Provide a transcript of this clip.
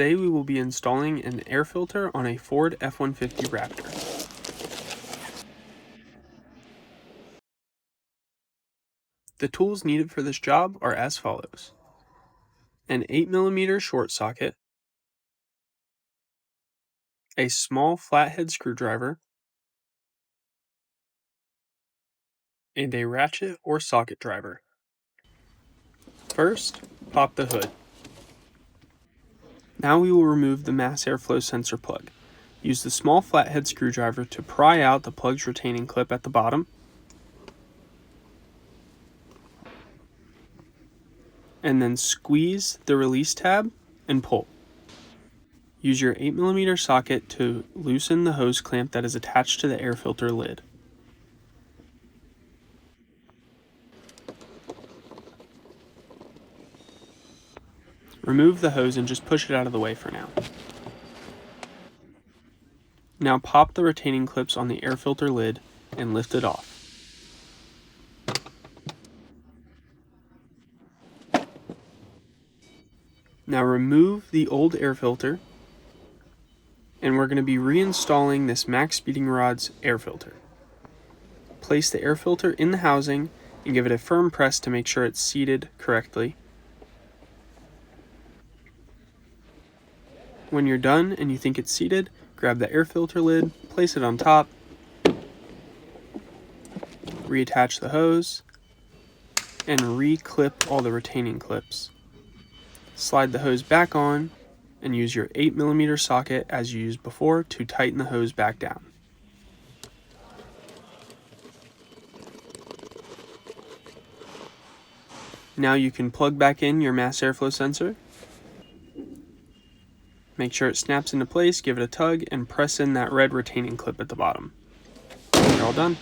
Today we will be installing an air filter on a FORD F150 Raptor. The tools needed for this job are as follows: an 8mm short socket, a small flathead screwdriver, and a ratchet or socket driver. First, pop the hood. Now we will remove the mass airflow sensor plug. Use the small flathead screwdriver to pry out the plug's retaining clip at the bottom, and then squeeze the release tab and pull. Use your 8mm socket to loosen the hose clamp that is attached to the air filter lid. Remove the hose and just push it out of the way for now. Now pop the retaining clips on the air filter lid and lift it off. Now remove the old air filter, and we're going to be reinstalling this Max Speeding Rod's air filter. Place the air filter in the housing and give it a firm press to make sure it's seated correctly. When you're done and you think it's seated, grab the air filter lid, place it on top, reattach the hose, and re-clip all the retaining clips. Slide the hose back on and use your 8mm socket as you used before to tighten the hose back down. Now you can plug back in your mass airflow sensor. Make sure it snaps into place, give it a tug, and press in that red retaining clip at the bottom. You're all done.